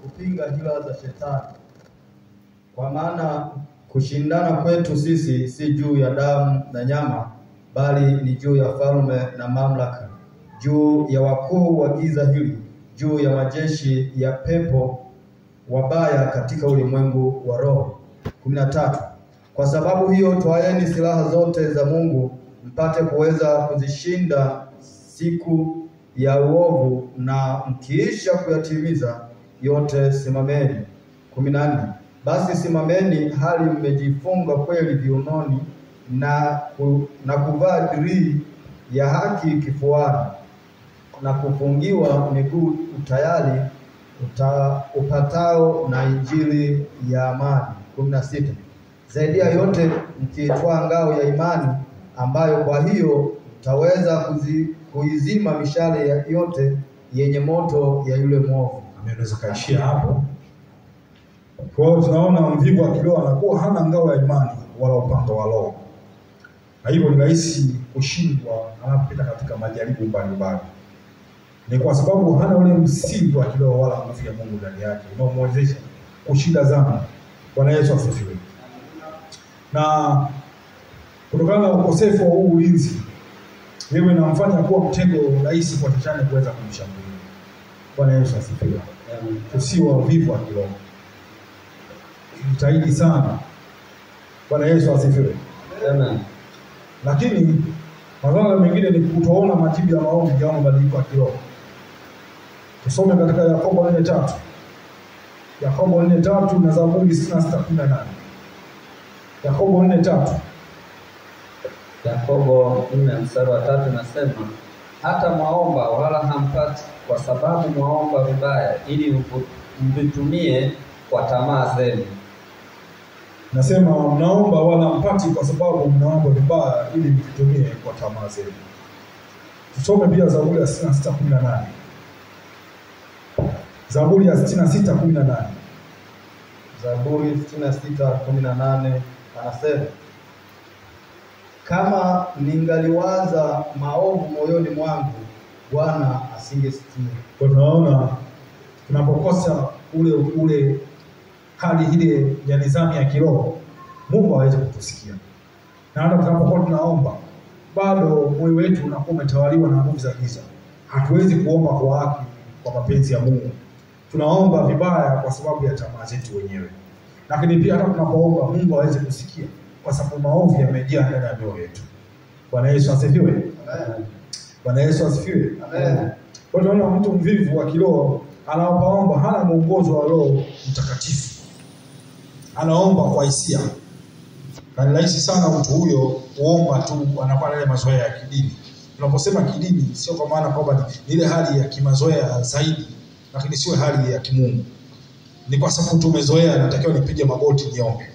kupinga hila za shetani. Kwa maana kushindana kwetu sisi si juu ya damu na nyama, bali ni juu ya falme na mamlaka, juu ya wakuu wa giza hili, juu ya majeshi ya pepo wabaya katika ulimwengu wa roho. 13. Kwa sababu hiyo twaeni silaha zote za Mungu, mpate kuweza kuzishinda siku ya uovu, na mkiisha kuyatimiza yote simameni. 14. Basi simameni hali mmejifunga kweli viunoni, na kuvaa dirii ya haki kifuani, na kufungiwa miguu utayari upatao na injili ya amani. 16. Zaidi ya yote mkiitwaa ngao ya imani, ambayo kwa hiyo mtaweza kuizima mishale yote yenye moto ya yule mwovu. Ameweza kaishia hapo. Kwa hiyo tunaona mvivu wa kiroho anakuwa hana ngao ya imani wala upanga wa roho, na hivyo ni rahisi kushindwa anapopita katika majaribu mbalimbali. Ni kwa sababu hana ule msingi wa kiroho wala nguvu ya Mungu ndani yake unaomwezesha kushinda dhambi. Bwana Yesu asifiwe. Na kutokana na ukosefu wa huu ulinzi, wewe inamfanya kuwa mtego rahisi kwa shetani kuweza kumshambulia. Bwana Yesu asifiwe. Tusiwe wavivu wa kiroho. Jitahidi sana. Bwana Yesu asifiwe. Amen. Lakini madhara mengine ni kutoona majibu ya maombi ya mabadiliko ya kiroho. Tusome katika Yakobo 4:3. Yakobo 4:3 na Zaburi 66:18. Yakobo 4:3. Yakobo 4:3 nasema, hata mwaomba wala hampati, kwa sababu mwaomba vibaya, ili mvitumie kwa tamaa zenu. Nasema mnaomba wala hampati kwa sababu mnaomba vibaya ili mvitumie kwa tamaa zenu. Tusome pia Zaburi ya 66:18. Zaburi ya 66:18. Zaburi 66:18 anasema, kama ningaliwaza maovu moyoni mwangu, Bwana asingesikia. Kwa tunaona tunapokosa ule hali ile ya nidhamu ya kiroho, Mungu hawezi kutusikia. Na hata tunapokuwa tunaomba, bado moyo wetu unakuwa umetawaliwa na nguvu za giza. Hatuwezi kuomba kwa haki, kwa mapenzi ya Mungu. Tunaomba vibaya kwa sababu ya tamaa zetu wenyewe. Lakini pia hata tunapoomba, Mungu hawezi kusikia kwa sababu maovu yamejaa ndani ya mioyo yetu. Bwana Yesu asifiwe. Amen. Bwana Yesu asifiwe. Amen. Kwa tunaona mtu mvivu wa kiroho anaomba hana mwongozo wa Roho Mtakatifu. Anaomba kwa hisia. Na ni rahisi sana mtu huyo kuomba tu anakuwa na mazoea ya kidini. Tunaposema kidini sio kwa maana kwamba ni ile hali ya kimazoea zaidi, lakini sio hali ya kimungu. Ni kwa sababu tumezoea natakiwa nipige magoti niombe.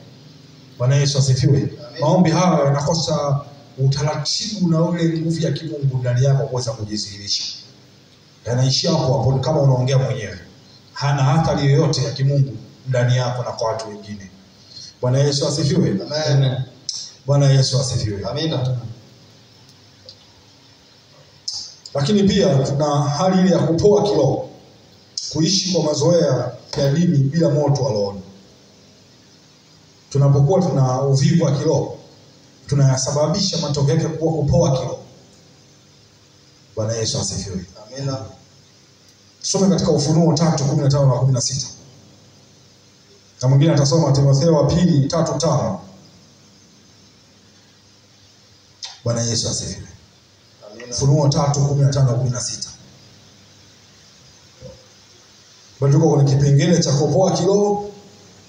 Bwana Yesu asifiwe. Maombi haya yanakosa utaratibu na ule nguvu ya kimungu ndani yako kuweza kujidhihirisha. Yanaishia hapo kama unaongea mwenyewe. Hana athari yoyote ya kimungu ndani yako na kwa watu wengine. Bwana Yesu asifiwe. Amen. Bwana Yesu asifiwe. Amina. Lakini pia tuna hali ile ya kupoa kiroho. Kuishi kwa mazoea ya dini bila moto wa roho. Tunapokuwa tuna uvivu wa kiroho, tunayasababisha matokeo yake kuwa kupoa kiroho. Bwana Yesu asifiwe. Amina. Tusome katika Ufunuo 3:15 na 16. Na mwingine atasoma Timotheo wa 2:3-5. Bwana Yesu asifiwe. Amina. Ufunuo 3:15 na 16. Bado tuko kwenye kipengele cha kupoa kiroho,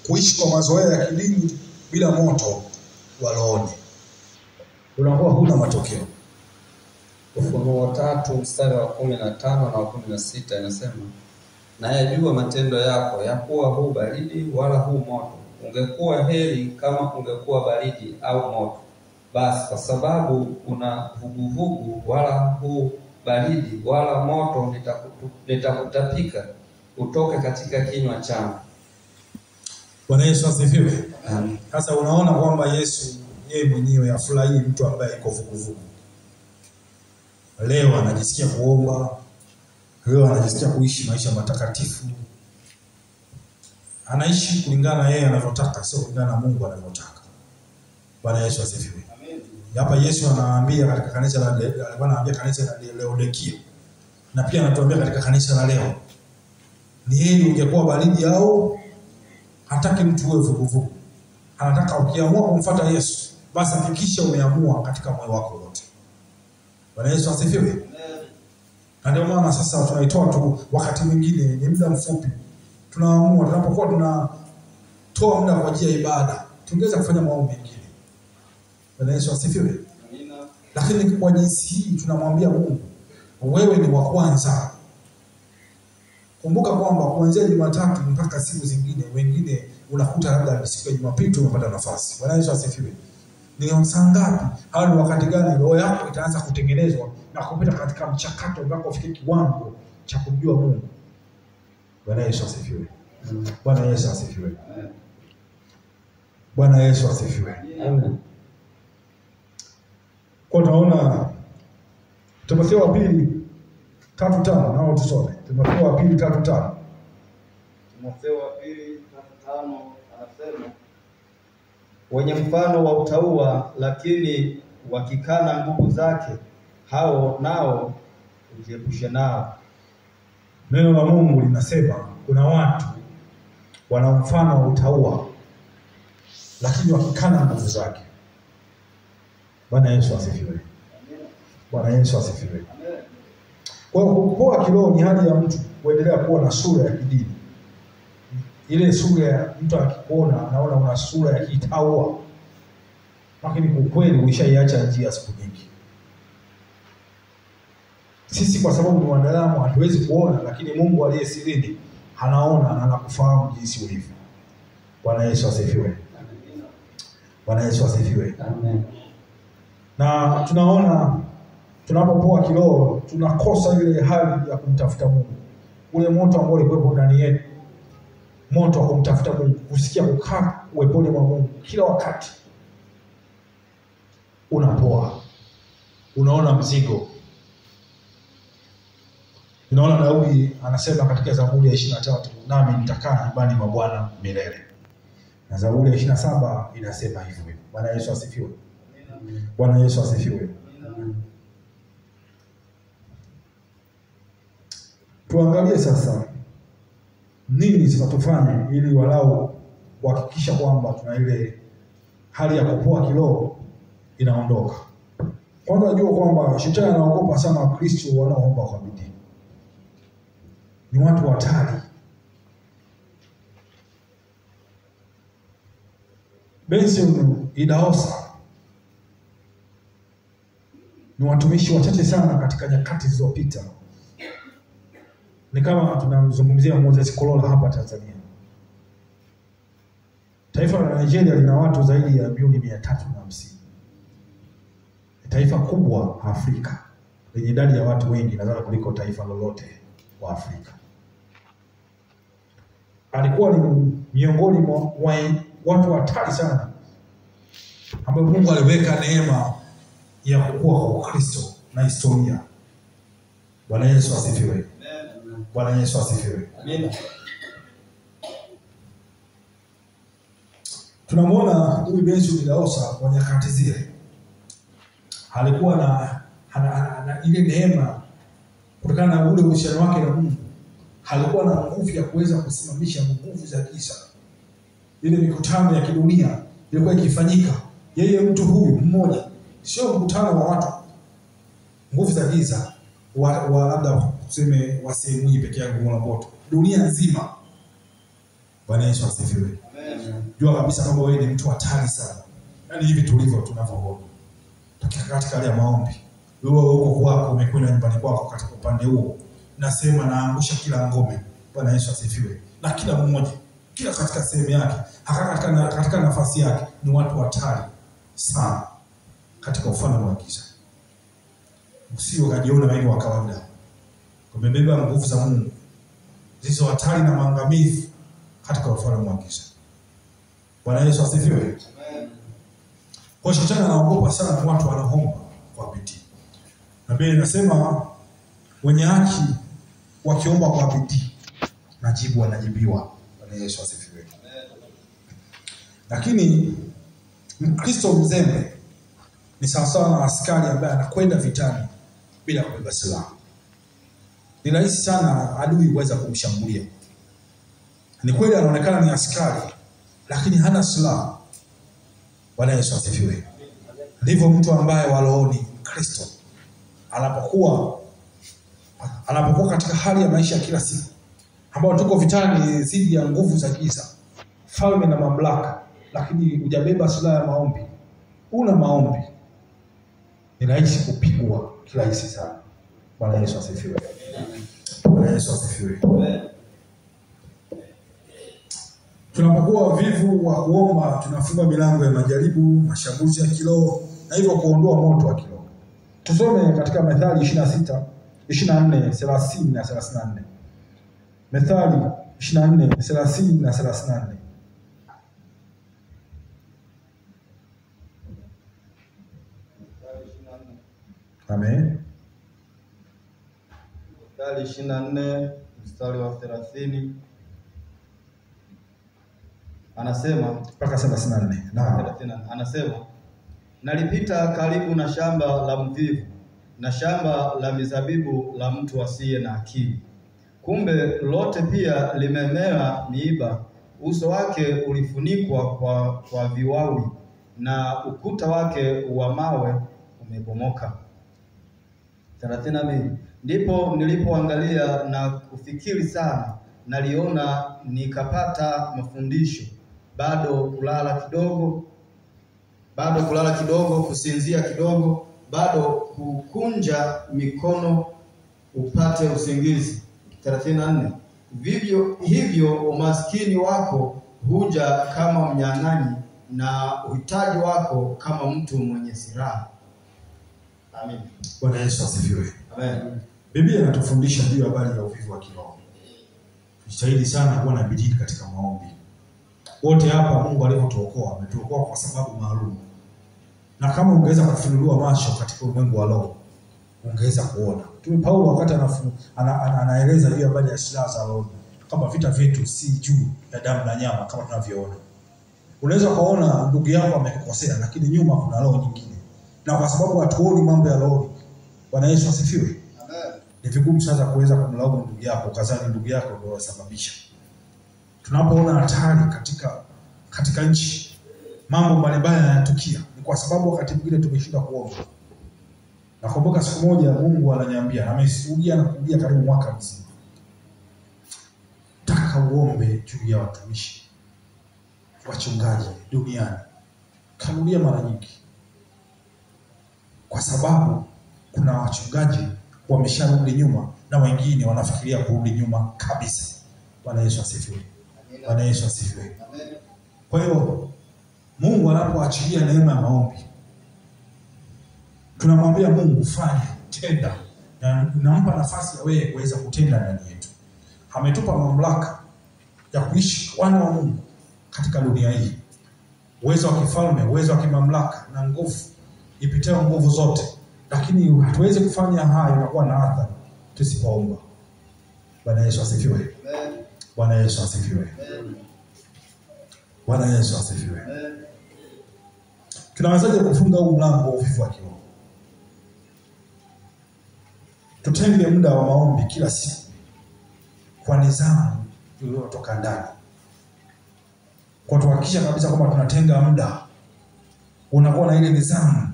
kuishi kwa mazoea ya kidini bila moto wa roho. Unakuwa huna matokeo. Ufunuo 3:15 na 16 inasema, na yajua matendo yako, ya kuwa hu baridi wala hu moto. Ungekuwa heri kama ungekuwa baridi au moto. Basi kwa sababu una vuguvugu, wala hu baridi wala moto, nitakutapika utoke katika kinywa changu. Bwana Yesu asifiwe. Sasa unaona kwamba Yesu yeye mwenyewe afurahi mtu ambaye yuko vuguvugu. Leo anajisikia kuomba, leo anajisikia kuishi maisha matakatifu, anaishi kulingana na yeye anavyotaka, sio kulingana na Mungu anavyotaka. Bwana Yesu asifiwe. Amen. Hapa Yesu anawaambia katika kanisa la anawaambia kanisa la Laodikia. Na pia anatuambia katika kanisa la leo. Ni heri ungekuwa baridi au hataki mtu uwe vuguvugu. Anataka ukiamua kumfuata Yesu, basi hakikisha umeamua katika moyo wako wote. Bwana Yesu asifiwe. Amen. Na ndio maana sasa tunaitoa tu wakati mwingine ni muda mfupi. Tunaamua tunapokuwa tunatoa muda kwa ajili ya ibada, tungeweza kufanya mambo mengine. Bwana Yesu asifiwe. Amina. Lakini kwa jinsi hii tunamwambia Mungu, wewe ni wa kwanza. Kumbuka kwamba kuanzia Jumatatu mpaka siku zingine wengine unakuta labda siku ya Jumapili umepata nafasi. Bwana Yesu asifiwe. Ni saa ngapi au ni wakati gani roho yako itaanza kutengenezwa na kupita katika mchakato mpaka ufike kiwango cha kumjua Mungu? Bwana Yesu asifiwe. Bwana Yesu asifiwe. Bwana Yesu asifiwe. Amen. Kwa tunaona Timotheo wa pili 3:5 nao tusome. Timotheo wa pili 3:5. Timotheo wa pili 3:5 anasema, wenye mfano wa utauwa lakini wakikana nguvu zake, hao nao ujiepushe nao. Neno la Mungu linasema kuna watu wana mfano wa utauwa lakini wakikana nguvu zake. Bwana Yesu asifiwe. Bwana Yesu asifiwe. Kwa hiyo kukua kiroho ni hali ya mtu kuendelea kuwa na sura ya kidini. Ile sura ya mtu akikuona anaona una sura ya kitaua. Lakini kwa kweli ulishaiacha njia siku nyingi. Sisi kwa sababu ni wanadamu hatuwezi kuona, lakini Mungu aliye sirini anaona na anakufahamu jinsi ulivyo. Bwana Yesu asifiwe. Bwana Yesu asifiwe. Amen. Na tunaona tunapopoa kiroho tunakosa ile hali ya kumtafuta Mungu. Ule moto ambao ulikuwa ndani yetu. Moto wa kumtafuta Mungu, kusikia kukaa uweponi mwa Mungu kila wakati. Unapoa. Unaona mzigo. Unaona Daudi anasema katika Zaburi ya 23, nami nitakaa nyumbani mwa Bwana milele. Na Zaburi ya 27 inasema hivyo. Bwana Yesu asifiwe. Bwana Yesu asifiwe. Tuangalie sasa nini sasa tufanye ili walau kuhakikisha kwamba tuna ile hali ya kupoa kiroho inaondoka. Kwanza najua kwamba shetani anaogopa sana Wakristo wanaoomba kwa bidii. Ni watu hatari. Benson Idahosa ni watumishi wachache sana katika nyakati zilizopita. Ni kama tunamzungumzia Moses Kolola hapa Tanzania. Taifa la Nigeria lina watu zaidi ya milioni 350. Taifa kubwa Afrika lenye idadi ya watu wengi nadhani kuliko taifa lolote wa Afrika. Alikuwa ni miongoni mwa watu hatari sana ambao Mungu aliweka neema ya kukua kwa Kristo na historia. Bwana Yesu asifiwe. Bwana Yesu asifiwe. Amina. Tunamwona huyu Benson Idahosa kwa nyakati zile. Alikuwa na ile neema kutokana na ule uhusiano wake na Mungu. Alikuwa na nguvu ya kuweza kusimamisha nguvu za giza. Ile mikutano ya kidunia ilikuwa ikifanyika. Yeye mtu huyu mmoja, sio mkutano wa watu nguvu za giza wa labda tuseme wa sehemu hii pekee yake kwa moto. Dunia nzima. Bwana Yesu asifiwe. Amen. Jua kabisa kama wewe ni mtu hatari sana. Yaani hivi tulivyo tunavyoona. Katika hali ya maombi. Wewe huko kwako umekwenda nyumbani kwako katika upande huo. Nasema naangusha kila ngome. Bwana Yesu asifiwe. Na kila mmoja, kila katika sehemu yake, katika nafasi yake ni watu hatari sana katika ufalme wa giza. Usio kajiona wewe wa kawaida. Umebeba nguvu za Mungu. Zizo hatari na maangamizi katika ufalme wa giza. Bwana Yesu asifiwe. Amen. Kwa shetani anaogopa sana watu wanaoomba kwa bidii. Na Biblia inasema wenye haki wakiomba kwa bidii, majibu wanajibiwa. Bwana Yesu asifiwe. Lakini Mkristo mzembe ni sawasawa na askari ambaye anakwenda vitani bila kubeba silaha. Ni rahisi sana adui kuweza kumshambulia. Ni kweli anaonekana ni askari lakini hana silaha. Bwana Yesu asifiwe. Ndivyo mtu ambaye wa rohoni Kristo anapokuwa katika hali ya maisha ya kila siku ambao tuko vitani dhidi ya nguvu za giza, falme na mamlaka, lakini hujabeba silaha ya maombi. Una maombi, ni rahisi kupigwa kirahisi sana. Bwana Yesu asifiwe. Bwana Yesu asifiwe. Tunapokuwa wavivu wa kuomba, tunafunga milango ya majaribu, mashambulizi ya kiroho na hivyo kuondoa moto wa kiroho. Tusome katika Methali 26, 24, 30 na 34. Methali 24, 30 na 34. Amen. Methali 24 mstari wa 30 anasema mpaka 34. Na anasema, nalipita karibu na shamba la mvivu na shamba la mizabibu la mtu asiye na akili. Kumbe lote pia limemea miiba, uso wake ulifunikwa kwa viwawi na ukuta wake wa mawe umebomoka. 32. Ndipo nilipoangalia na kufikiri sana, naliona nikapata mafundisho, bado kulala kidogo, kusinzia kidogo, bado kukunja mikono upate usingizi. 34. Vivyo hivyo umaskini wako huja kama mnyang'anyi na uhitaji wako kama mtu mwenye silaha. Amen. Bwana Yesu asifiwe. Amen. Biblia inatufundisha juu ya habari ya uvivu wa kiroho. Tujitahidi sana kuwa na bidii katika maombi. Wote hapa Mungu alivyotuokoa, ametuokoa kwa sababu maalum. Na kama ungeweza kufunuliwa macho katika ulimwengu wa roho, ungeweza kuona. Mtume Paulo wakati anaeleza juu ya habari ya silaha za roho, kama vita vyetu si juu ya damu na nyama kama tunavyoona. Unaweza kuona ndugu yako amekukosea lakini nyuma kuna roho nyingine. Na kwa sababu hatuoni mambo ya roho, Bwana Yesu asifiwe. Amen. Ni vigumu sasa kuweza kumlaumu ndugu yako, kazani ndugu yako ndio wasababisha. Tunapoona hatari katika nchi, mambo mbalimbali yanatukia, ni kwa sababu wakati mwingine tumeshinda kuomba. Nakumbuka siku moja Mungu ananiambia, na amesimulia na kurudia karibu mwaka mzima, taka uombe juu ya watumishi, wachungaji duniani. Karudia mara nyingi. Kwa sababu kuna wachungaji wamesharudi nyuma na wengine wanafikiria kurudi nyuma kabisa. Bwana Yesu asifiwe. Bwana Yesu asifiwe. Kwa hiyo Mungu anapoachilia neema ya maombi, tunamwambia Mungu fanya, tenda, na nampa nafasi ya wewe kuweza kutenda ndani yetu. Ametupa mamlaka ya kuishi wana wa Mungu katika dunia hii. Uwezo wa kifalme, uwezo wa kimamlaka na nguvu ipitao nguvu zote. Lakini hatuwezi kufanya hayo na kuwa na athari tusipoomba. Bwana Yesu asifiwe. Amen. Bwana Yesu asifiwe. Amen. Bwana Yesu asifiwe. Amen. Tunawezaje kufunga huu mlango wa uvivu wa kiroho? Tutenge muda wa maombi kila siku kwa nidhamu iliyotoka ndani. Kwa tuhakikisha kabisa kwamba tunatenga muda, unakuwa na ile nidhamu.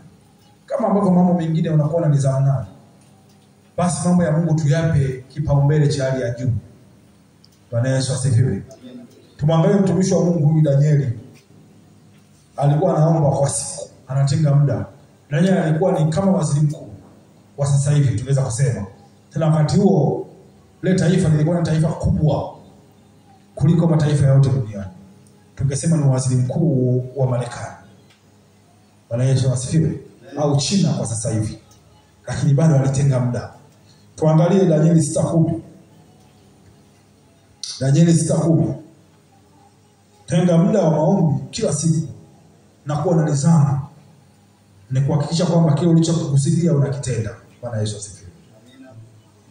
Kama ambavyo mambo mengine unakuwa na nidhamu nayo, basi mambo ya Mungu tuyape kipaumbele cha hali ya juu. Bwana Yesu asifiwe. Tumwangalie mtumishi wa Mungu huyu Danieli. Alikuwa anaomba kwa siku, anatenga muda. Danieli alikuwa ni kama waziri mkuu wa sasa hivi tunaweza kusema. Tena wakati huo ile taifa lilikuwa ni taifa kubwa kuliko mataifa yote duniani. Tungesema ni waziri mkuu wa Marekani. Bwana Yesu asifiwe. Au China kwa sasa hivi. Lakini bado alitenga muda. Tuangalie Danieli 6:10. Danieli 6:10. Tenga muda wa maombi kila siku na kuwa na nidhamu. Ni kuhakikisha kwamba kile ulichokusudia unakitenda. Bwana Yesu asifiwe.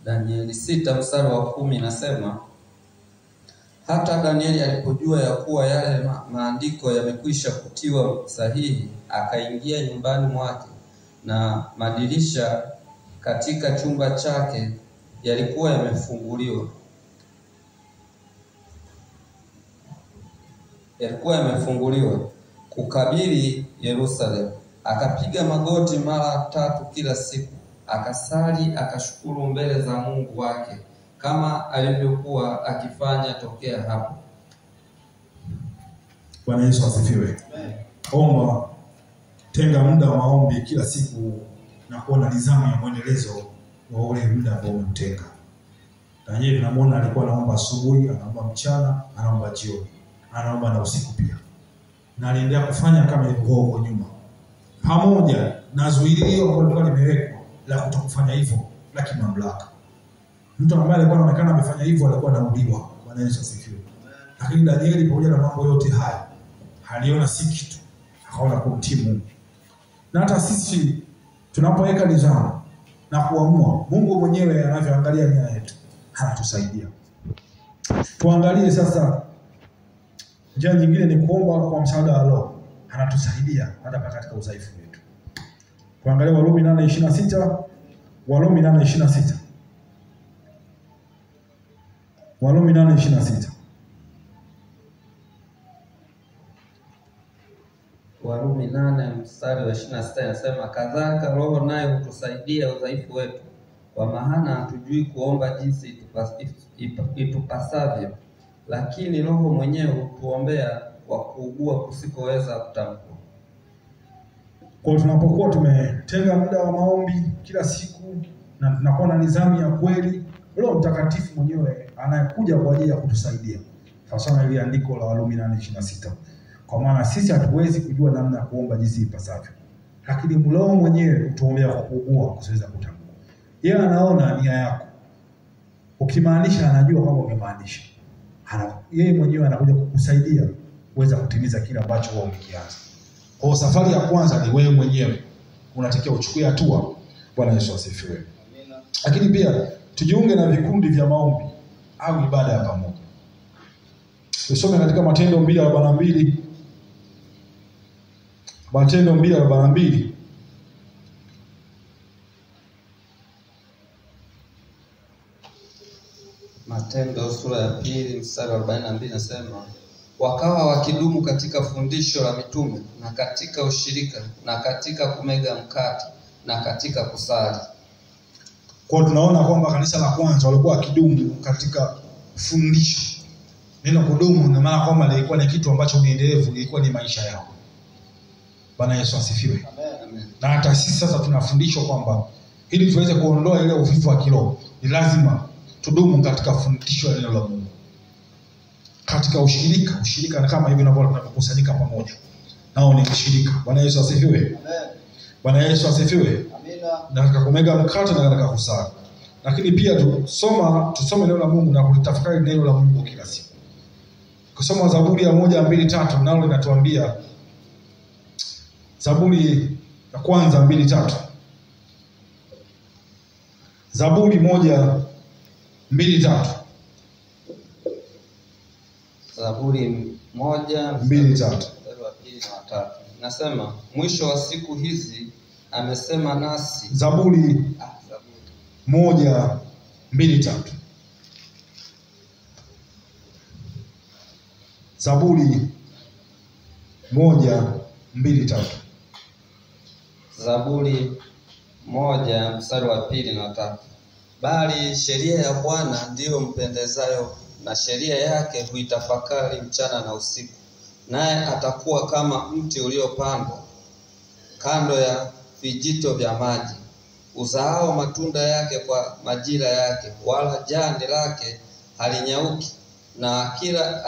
Danieli 6 mstari wa 10 inasema, Hata Danieli alipojua ya kuwa yale maandiko yamekwisha kutiwa sahihi, akaingia nyumbani mwake, na madirisha katika chumba chake yalikuwa yamefunguliwa kukabili Yerusalemu. Akapiga magoti mara 3 kila siku, akasali, akashukuru mbele za Mungu wake, kama alivyokuwa akifanya tokea hapo. Bwana Yesu asifiwe. Omba, tenga muda wa maombi kila siku na kuwa na nidhamu ya mwendelezo wa ule muda ambao umemtenga. Danieli tunamwona alikuwa anaomba asubuhi, anaomba mchana, anaomba jioni, anaomba na usiku pia. Na aliendelea kufanya kama ilivyokuwa huko nyuma. Pamoja na zuilio ambalo lilikuwa limewekwa la kutokufanya hivyo la kimamlaka. Mtu ambaye alikuwa anaonekana amefanya hivyo alikuwa anauliwa. Bwana Yesu asifiwe. Lakini Danieli pamoja na mambo yote haya aliona si kitu, akaona kumtii Mungu. Na hata sisi tunapoweka nidhamu na kuamua, Mungu mwenyewe anavyoangalia nia yetu, anatusaidia. Tuangalie sasa njia nyingine ni kuomba kwa msaada wa Roho. Anatusaidia hata katika udhaifu wetu. Tuangalie Warumi 8:26. Warumi 8:26. Warumi 8:26. Warumi 8 mstari wa 26 inasema, kadhalika Roho naye hutusaidia udhaifu wetu, kwa maana hatujui kuomba jinsi itupasavyo, lakini Roho mwenyewe hutuombea kwa kuugua kusikoweza kutamkwa. Kwa tunapokuwa tumetenga muda wa maombi kila siku na tunakuwa na nidhamu ya kweli, Roho Mtakatifu mwenyewe anakuja kwa ajili ya kutusaidia. Sawa ile andiko la Warumi 8:26. Kwa maana sisi hatuwezi kujua namna ya kuomba jinsi ipasavyo, lakini Roho mwenyewe hutuombea kwa kuugua kusiweza kutamka. Yeye anaona nia yako. Ukimaanisha anajua kama umemaanisha. Yeye mwenyewe anakuja kukusaidia kuweza kutimiza kile ambacho wewe umekianza. Kwa safari ya kwanza ni wewe mwenyewe unatakiwa uchukue hatua. Bwana Yesu asifiwe. Amina. Lakini pia tujiunge na vikundi vya maombi au ibada ya pamoja. Tusome katika Matendo 2:42. Matendo 2:42. Matendo sura ya 2 mstari wa 42 nasema, wakawa wakidumu katika fundisho la mitume na katika ushirika na katika kumega mkate na katika kusali. Kwa tunaona kwamba kanisa la kwanza walikuwa wakidumu katika fundisho. Neno kudumu na maana kwamba ilikuwa ni kitu ambacho ni endelevu, ilikuwa ni maisha yao. Bwana Yesu asifiwe. Amen. Na hata sisi sasa tunafundishwa kwamba ili tuweze kuondoa ile uvivu wa kiroho, ni lazima tudumu katika fundisho la neno la Mungu. Katika ushirika na kama hivi tunapokusanyika pamoja. Nao ni ushirika. Bwana Yesu asifiwe. Amen. Bwana Yesu asifiwe. Amina. Na katika kumega mkate na katika kusali. Lakini pia tusome neno la Mungu na kulitafakari neno la Mungu kila siku. Kusoma Zaburi ya 1:2-3 nalo linatuambia, Zaburi ya kwanza 2:3. Zaburi 1:2-3. Zaburi 1:2-3. Nasema, mwisho wa siku hizi amesema nasi. Zaburi 1:2-3. Zaburi 1:2-3. Zaburi 1 mstari wa 2 na 3. Bali sheria ya Bwana ndiyo mpendezayo, na sheria yake huitafakari mchana na usiku. Naye atakuwa kama mti uliopandwa kando ya vijito vya maji, uzaao matunda yake kwa majira yake, wala jani lake halinyauki, na kila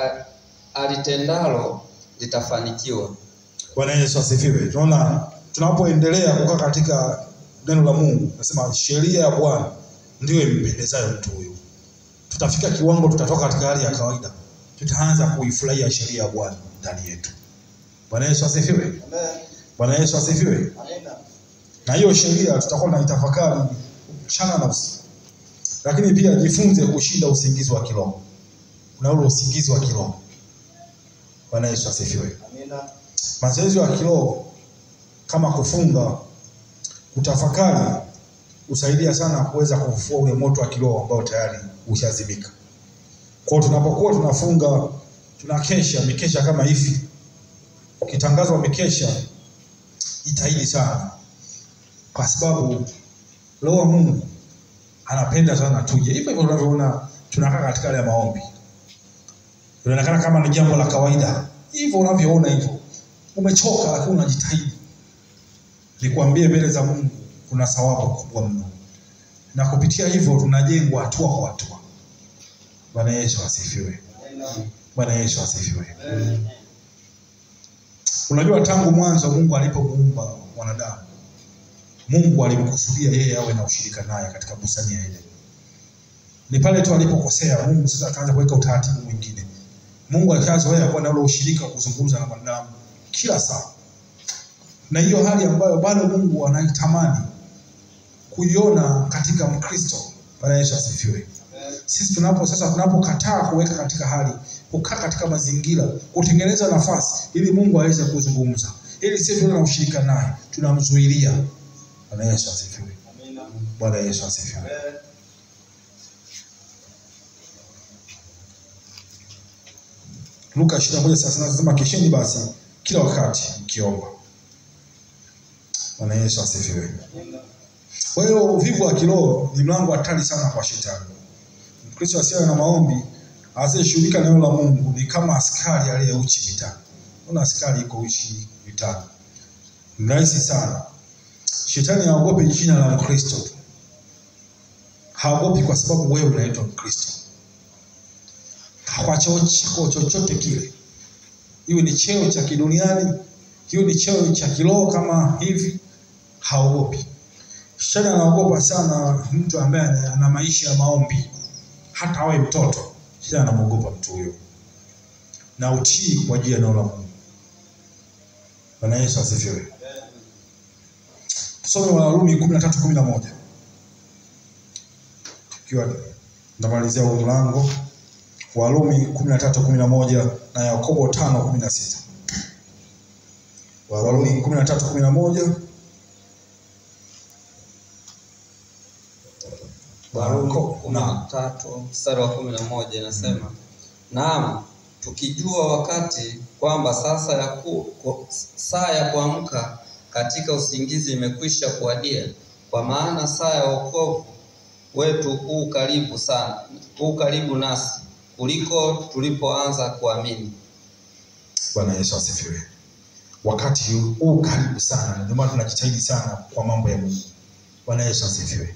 alitendalo litafanikiwa. Bwana Yesu asifiwe. Tunaona tunapoendelea kukaa katika neno la Mungu, nasema sheria ya Bwana ndio impendezayo mtu huyo. Tutafika kiwango tutatoka katika hali ya kawaida, tutaanza kuifurahia sheria ya Bwana ndani yetu. Bwana Yesu asifiwe. Amen. Bwana Yesu asifiwe. Amina. Na hiyo sheria tutakuwa tunaitafakari mchana na usiku. Lakini pia jifunze kushinda usingizi wa kiroho. kuna ule usingizi wa kiroho. Bwana Yesu asifiwe. Amina. Mazoezi ya kiroho kama kufunga, kutafakari usaidia sana kuweza kufufua ule moto wa kiroho ambao tayari ushazimika. Kwa hiyo tunapokuwa tunafunga, tunakesha mikesha kama hivi, ukitangazwa mikesha jitahidi sana, kwa sababu Roho wa Mungu anapenda sana tuje. Hivyo hivyo unavyoona tunakaa katika ile maombi, inaonekana kama ni jambo la kawaida. Hivyo unavyoona hivyo, umechoka lakini unajitahidi. Nikwambie, mbele za Mungu kuna thawabu kubwa mno, na kupitia hivyo tunajengwa hatua kwa hatua. Bwana Yesu asifiwe. Bwana Yesu asifiwe. Unajua, tangu mwanzo Mungu alipomuumba mwanadamu, Mungu alimkusudia yeye awe na ushirika naye katika bustani ya Edeni. Ni pale tu alipokosea Mungu sasa akaanza kuweka utaratibu mwingine. Mungu akazoea kuwa na ule ushirika wa kuzungumza na mwanadamu kila saa. Na hiyo hali ambayo bado Mungu anaitamani kuiona katika Mkristo. Bwana Yesu asifiwe. Sisi tunapokataa kuweka katika hali, kukaa katika mazingira, kutengeneza nafasi ili Mungu aweze kuzungumza, ili sisi tuwe na ushirika naye, tunamzuilia. Bwana Yesu asifiwe. Amina. Bwana Yesu asifiwe. Luka 21:30 nasema kesheni basi kila wakati mkiomba. Bwana Yesu asifiwe. Kwa hiyo uvivu wa kiroho ni mlango hatari sana kwa shetani. Mkristo asiye na maombi, asiyeshughulika na neno la Mungu ni kama askari aliyeuchi vitani. Una askari yuko uchi vitani. Ni rahisi sana. Shetani haogopi jina la Mkristo. Haogopi kwa sababu wewe unaitwa Mkristo. Kwa chochote kile. Hiyo ni cheo cha kiduniani, hiyo ni cheo cha kiroho kama hivi, haogopi. Shetani anaogopa sana mtu ambaye ana maisha ya maombi. Hata awe mtoto, shetani anaogopa mtu huyo. Na utii kwa ajili ya neno la Mungu. Bwana Yesu asifiwe. Tusome Warumi 13:11. Tukiwa ndamalizia huu mlango. Warumi 13:11 na Yakobo 5:16. Warumi 13:11. Warumi 13 mstari wa 11 inasema, naam, tukijua wakati kwamba saa ya kuamka katika usingizi imekwisha kuadia, kwa maana saa ya wokovu wetu huu karibu nasi kuliko tulipoanza kuamini. Bwana Yesu asifiwe. Wakati huu karibu sana, ndio maana tunajitahidi sana kwa mambo ya Mungu. Bwana Yesu asifiwe.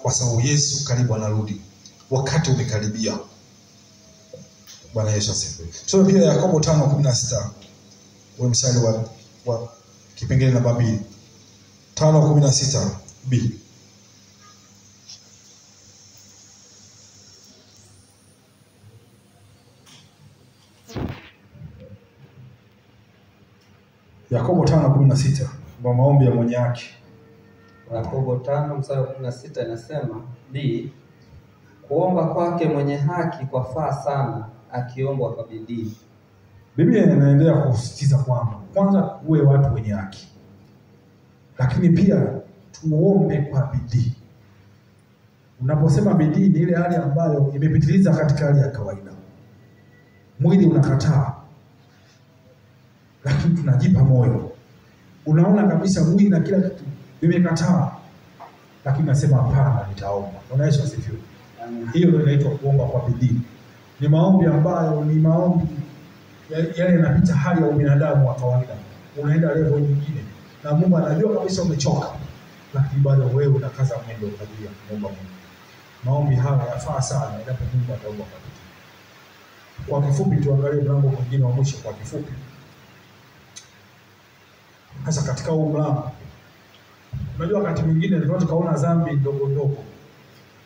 Kwa sababu Yesu karibu anarudi. Wakati umekaribia. Bwana Yesu asifiwe. Tusome pia Yakobo 5:16. Ule mstari wa kipengele namba 2. 5:16b. Yakobo 5:16 kwa maombi ya mwenye haki. Yakobo 5 mstari wa 16 inasema, B, kuomba kwake mwenye haki kwafaa sana, akiomba kwa bidii. Biblia inaendelea kusisitiza kwamba kwanza uwe watu wenye haki. Lakini pia tuombe kwa bidii. Unaposema bidii ni ile hali ambayo imepitiliza katika hali ya kawaida. Mwili unakataa, lakini tunajipa moyo. Unaona kabisa mwili na kila kitu vimekataa, lakini nasema hapana, nitaomba. Bwana Yesu asifiwe. Hiyo ndio inaitwa kuomba kwa bidii. Ni maombi ambayo ni maombi yale yanapita hali ya ubinadamu wa kawaida. Unaenda level nyingine na Mungu anajua kabisa umechoka, lakini bado wewe unakaza mwendo kwa ajili ya kuomba Mungu. Maombi haya yafaa sana endapo Mungu ataomba kwa bidii. Kwa kifupi tuangalie mlango mwingine wa mwisho kwa kifupi. Hasa katika huu mlango, unajua wakati mwingine tunaweza tukaona dhambi ndogo ndogo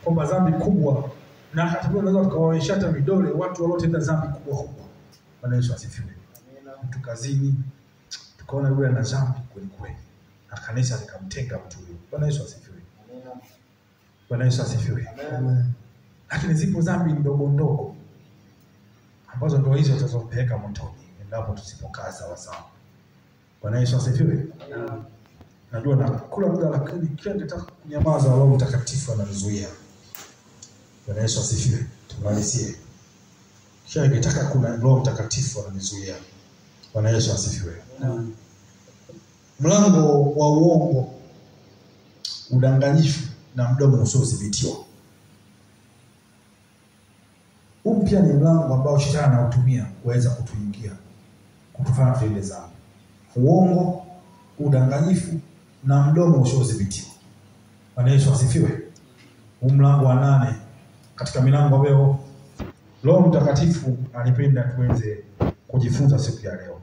kwamba dhambi kubwa, na wakati mwingine tunaweza tukawaonyesha hata vidole watu waliotenda dhambi kubwa kubwa. Bwana Yesu asifiwe. Mtu kazini tukaona yule ana dhambi kweli kweli, na kanisa likamtenga mtu huyo. Bwana Yesu asifiwe. Bwana Yesu asifiwe. Lakini zipo dhambi ndogo ndogo ambazo ndio hizo tutazopeleka motoni endapo tusipokaa sawa sawa. Bwana Yesu asifiwe. Najua na kula muda, lakini kila nikitaka kunyamaza Roho Mtakatifu ananizuia. Bwana Yesu asifiwe. Tumalizie. Kila nikitaka kuna Roho Mtakatifu ananizuia. Bwana Yesu asifiwe. Mlango wa uongo, udanganyifu na mdomo usiodhibitiwa. Huu pia ni mlango ambao shetani anautumia kuweza kutuingia, kutufanya tuende dhambi. Uongo, udanganyifu na mdomo usiodhibitiwa. Bwana Yesu asifiwe. Huu mlango wa 8 katika milango ambayo Roho Mtakatifu alipenda tuweze kujifunza siku ya leo.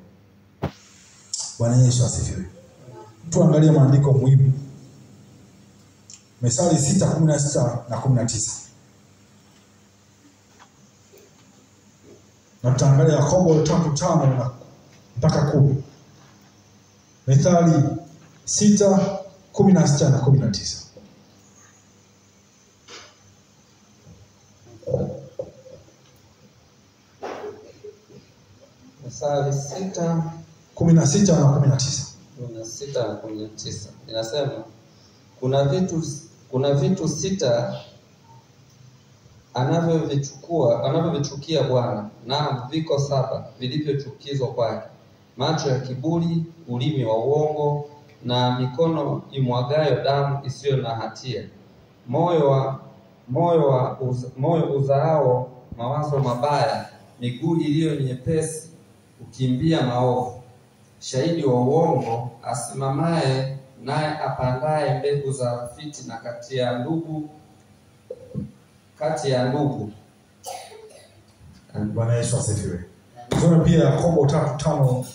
Bwana Yesu asifiwe. Tuangalie maandiko muhimu. Methali 6:16 na 19. Na tutaangalia Yakobo 3:5 mpaka 10. Methali 6:16 na 19. Methali 6:16 na 19. 16 na 19. Inasema kuna vitu 6 anavyovichukia Bwana, naam viko 7 vilivyochukizwa kwake: macho ya kiburi, ulimi wa uongo, na mikono imwagayo damu isiyo na hatia, moyo uzaao mawazo mabaya, miguu iliyo nyepesi kukimbia maovu, shahidi wa uongo asimamaye naye apandaye mbegu za fitina kati ya ndugu. Bwana Yesu asifiwe. Tusome pia Yakobo 3:5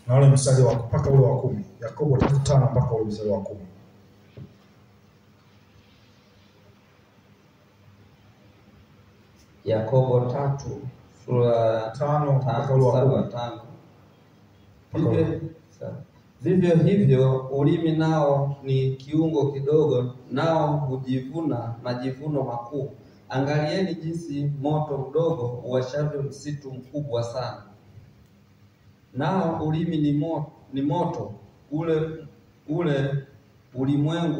na ule mstari wa mpaka ule wa 10. Yakobo 3:5 mpaka ule mstari wa 10. Yakobo 3 sura 5 mpaka ule wa 5. Vivyo hivyo ulimi nao ni kiungo kidogo, nao hujivuna majivuno makuu. Angalieni jinsi moto mdogo uwashavyo msitu mkubwa sana. Nao ulimi ni moto ule ulimwengu